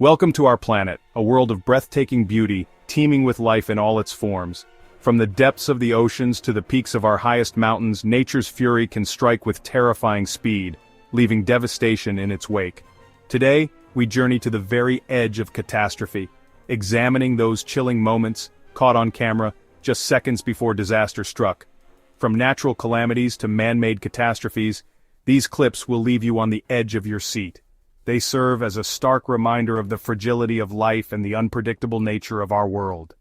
Welcome to our planet, a world of breathtaking beauty, teeming with life in all its forms. From the depths of the oceans to the peaks of our highest mountains, nature's fury can strike with terrifying speed, leaving devastation in its wake. Today, we journey to the very edge of catastrophe, examining those chilling moments, caught on camera, just seconds before disaster struck. From natural calamities to man-made catastrophes, these clips will leave you on the edge of your seat. They serve as a stark reminder of the fragility of life and the unpredictable nature of our world.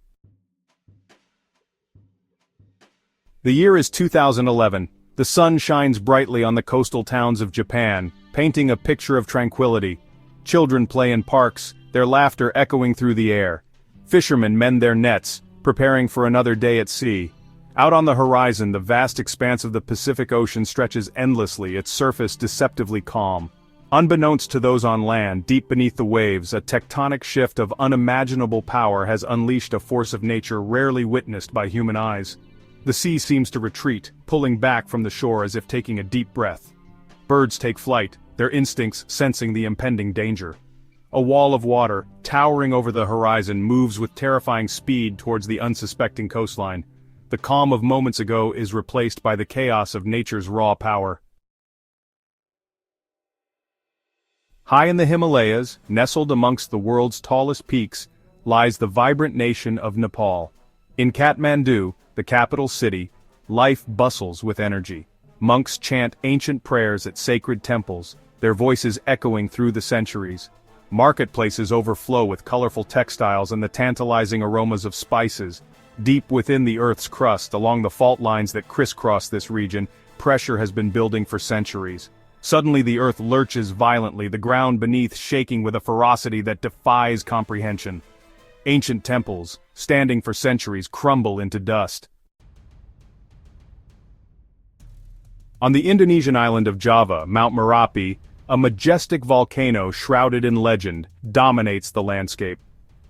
The year is 2011. The sun shines brightly on the coastal towns of Japan, painting a picture of tranquility. Children play in parks, their laughter echoing through the air. Fishermen mend their nets, preparing for another day at sea. Out on the horizon, the vast expanse of the Pacific Ocean stretches endlessly, its surface deceptively calm. Unbeknownst to those on land, deep beneath the waves, a tectonic shift of unimaginable power has unleashed a force of nature rarely witnessed by human eyes. The sea seems to retreat, pulling back from the shore as if taking a deep breath. Birds take flight, their instincts sensing the impending danger. A wall of water, towering over the horizon, moves with terrifying speed towards the unsuspecting coastline. The calm of moments ago is replaced by the chaos of nature's raw power. High in the Himalayas, nestled amongst the world's tallest peaks, lies the vibrant nation of Nepal. In Kathmandu, the capital city, life bustles with energy. Monks chant ancient prayers at sacred temples, their voices echoing through the centuries. Marketplaces overflow with colorful textiles and the tantalizing aromas of spices. Deep within the Earth's crust, along the fault lines that crisscross this region, pressure has been building for centuries. Suddenly the earth lurches violently, the ground beneath shaking with a ferocity that defies comprehension. Ancient temples, standing for centuries, crumble into dust. On the Indonesian island of Java, Mount Merapi, a majestic volcano shrouded in legend, dominates the landscape.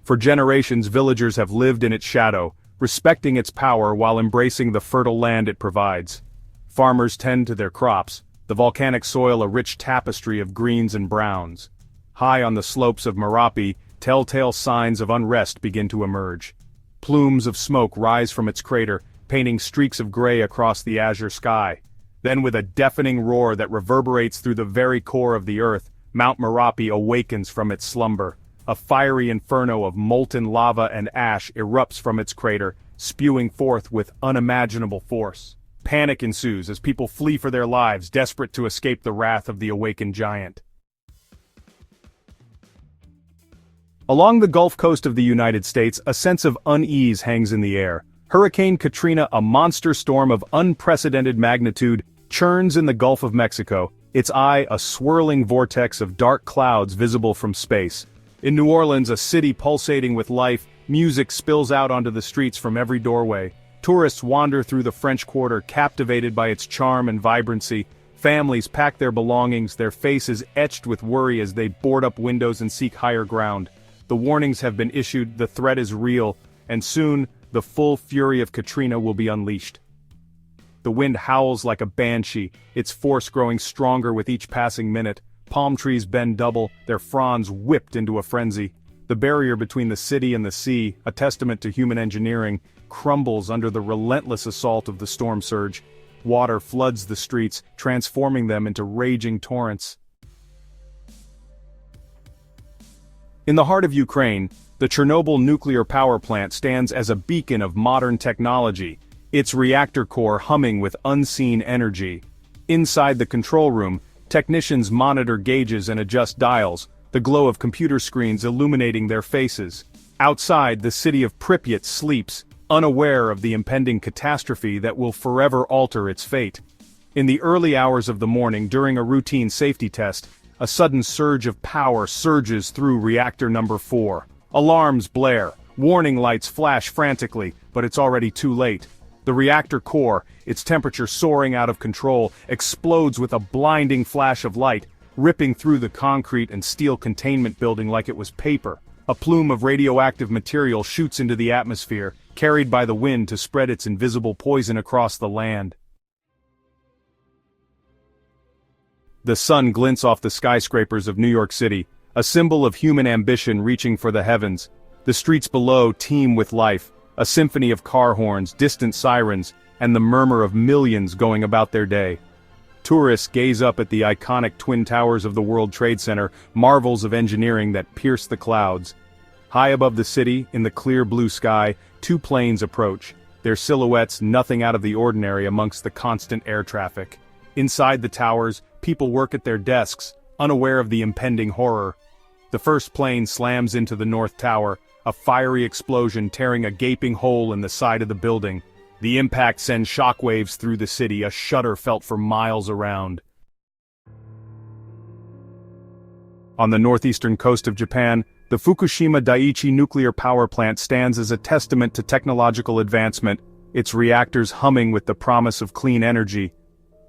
For generations, villagers have lived in its shadow, respecting its power while embracing the fertile land it provides. Farmers tend to their crops, the volcanic soil a rich tapestry of greens and browns. High on the slopes of Merapi, telltale signs of unrest begin to emerge. Plumes of smoke rise from its crater, painting streaks of gray across the azure sky. Then with a deafening roar that reverberates through the very core of the earth, Mount Merapi awakens from its slumber. A fiery inferno of molten lava and ash erupts from its crater, spewing forth with unimaginable force. Panic ensues as people flee for their lives, desperate to escape the wrath of the awakened giant. Along the Gulf Coast of the United States, a sense of unease hangs in the air. Hurricane Katrina, a monster storm of unprecedented magnitude, churns in the Gulf of Mexico, its eye a swirling vortex of dark clouds visible from space. In New Orleans, a city pulsating with life, music spills out onto the streets from every doorway. Tourists wander through the French Quarter, captivated by its charm and vibrancy. Families pack their belongings, their faces etched with worry as they board up windows and seek higher ground. The warnings have been issued, the threat is real, and soon, the full fury of Katrina will be unleashed. The wind howls like a banshee, its force growing stronger with each passing minute. Palm trees bend double, their fronds whipped into a frenzy. The barrier between the city and the sea, a testament to human engineering, crumbles under the relentless assault of the storm surge. Water floods the streets, transforming them into raging torrents. In the heart of Ukraine, the Chernobyl nuclear power plant stands as a beacon of modern technology, its reactor core humming with unseen energy. Inside the control room, technicians monitor gauges and adjust dials, the glow of computer screens illuminating their faces. Outside, the city of Pripyat sleeps, unaware of the impending catastrophe that will forever alter its fate. In the early hours of the morning, during a routine safety test, a sudden surge of power surges through reactor number 4. Alarms blare, warning lights flash frantically, but it's already too late. The reactor core, its temperature soaring out of control, explodes with a blinding flash of light, ripping through the concrete and steel containment building like it was paper. A plume of radioactive material shoots into the atmosphere, carried by the wind to spread its invisible poison across the land. The sun glints off the skyscrapers of New York City, a symbol of human ambition reaching for the heavens. The streets below teem with life, a symphony of car horns, distant sirens, and the murmur of millions going about their day. Tourists gaze up at the iconic twin towers of the World Trade Center, marvels of engineering that pierce the clouds. High above the city, in the clear blue sky, two planes approach, their silhouettes nothing out of the ordinary amongst the constant air traffic. Inside the towers, people work at their desks, unaware of the impending horror. The first plane slams into the North Tower, a fiery explosion tearing a gaping hole in the side of the building. The impact sends shockwaves through the city, a shudder felt for miles around. On the northeastern coast of Japan, the Fukushima Daiichi nuclear power plant stands as a testament to technological advancement, its reactors humming with the promise of clean energy.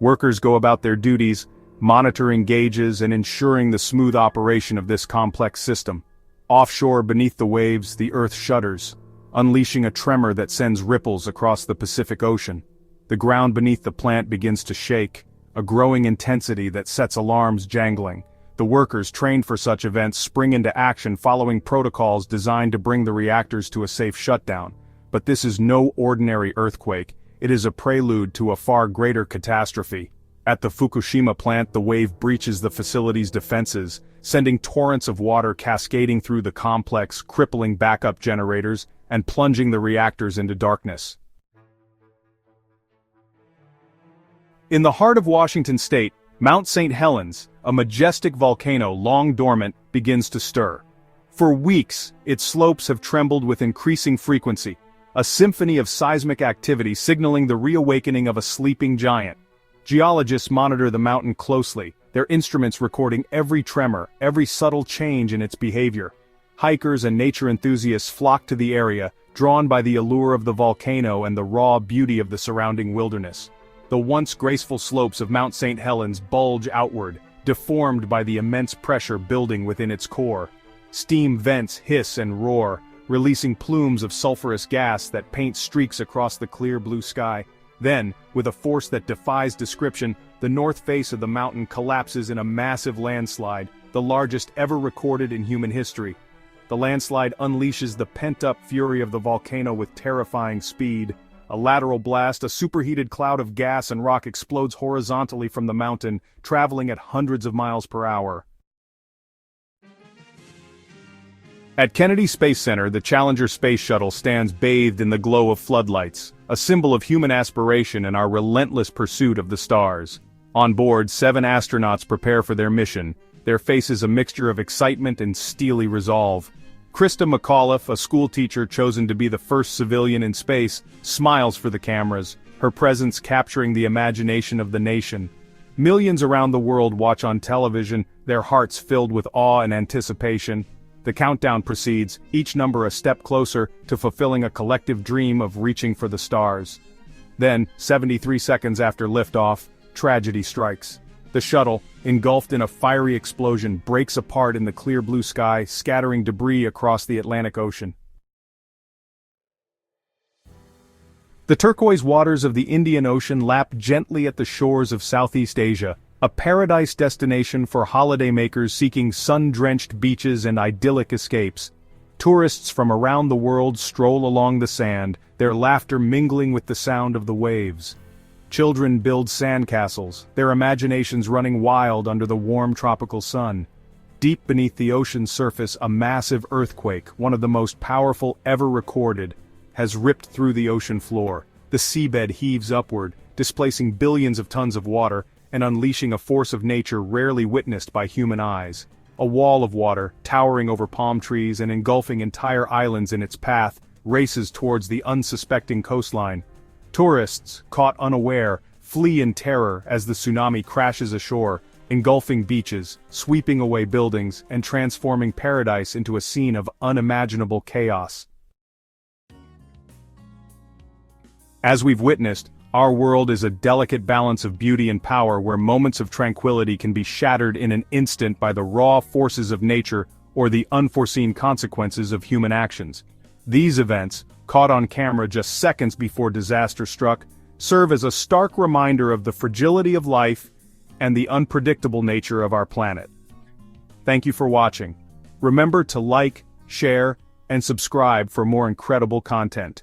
Workers go about their duties, monitoring gauges and ensuring the smooth operation of this complex system. Offshore beneath the waves, the earth shudders, unleashing a tremor that sends ripples across the Pacific Ocean. The ground beneath the plant begins to shake, a growing intensity that sets alarms jangling. The workers trained for such events spring into action following protocols designed to bring the reactors to a safe shutdown. But this is no ordinary earthquake, it is a prelude to a far greater catastrophe. At the Fukushima plant, the wave breaches the facility's defenses, sending torrents of water cascading through the complex, crippling backup generators, and plunging the reactors into darkness. In the heart of Washington state, Mount St. Helens, a majestic volcano long dormant, begins to stir. For weeks, its slopes have trembled with increasing frequency, a symphony of seismic activity signaling the reawakening of a sleeping giant. Geologists monitor the mountain closely, their instruments recording every tremor, every subtle change in its behavior. Hikers and nature enthusiasts flock to the area, drawn by the allure of the volcano and the raw beauty of the surrounding wilderness. The once graceful slopes of Mount St. Helens bulge outward, deformed by the immense pressure building within its core. Steam vents hiss and roar, releasing plumes of sulfurous gas that paint streaks across the clear blue sky. Then, with a force that defies description, the north face of the mountain collapses in a massive landslide, the largest ever recorded in human history. The landslide unleashes the pent-up fury of the volcano with terrifying speed. A lateral blast, a superheated cloud of gas and rock explodes horizontally from the mountain, traveling at hundreds of miles per hour. At Kennedy Space Center, the Challenger space shuttle stands bathed in the glow of floodlights, a symbol of human aspiration and our relentless pursuit of the stars. On board, 7 astronauts prepare for their mission, their faces a mixture of excitement and steely resolve. Krista McAuliffe, a schoolteacher chosen to be the first civilian in space, smiles for the cameras, her presence capturing the imagination of the nation. Millions around the world watch on television, their hearts filled with awe and anticipation. The countdown proceeds, each number a step closer to fulfilling a collective dream of reaching for the stars. Then, 73 seconds after liftoff, tragedy strikes. The shuttle, engulfed in a fiery explosion, breaks apart in the clear blue sky, scattering debris across the Atlantic Ocean. The turquoise waters of the Indian Ocean lap gently at the shores of Southeast Asia, a paradise destination for holidaymakers seeking sun-drenched beaches and idyllic escapes. Tourists from around the world stroll along the sand, their laughter mingling with the sound of the waves. Children build sandcastles, their imaginations running wild under the warm tropical sun. Deep beneath the ocean's surface, a massive earthquake, one of the most powerful ever recorded, has ripped through the ocean floor. The seabed heaves upward, displacing billions of tons of water, and unleashing a force of nature rarely witnessed by human eyes. A wall of water, towering over palm trees and engulfing entire islands in its path, races towards the unsuspecting coastline. Tourists, caught unaware, flee in terror as the tsunami crashes ashore, engulfing beaches, sweeping away buildings, and transforming paradise into a scene of unimaginable chaos. As we've witnessed, our world is a delicate balance of beauty and power where moments of tranquility can be shattered in an instant by the raw forces of nature or the unforeseen consequences of human actions. These events, caught on camera just seconds before disaster struck, serve as a stark reminder of the fragility of life and the unpredictable nature of our planet. Thank you for watching. Remember to like, share, and subscribe for more incredible content.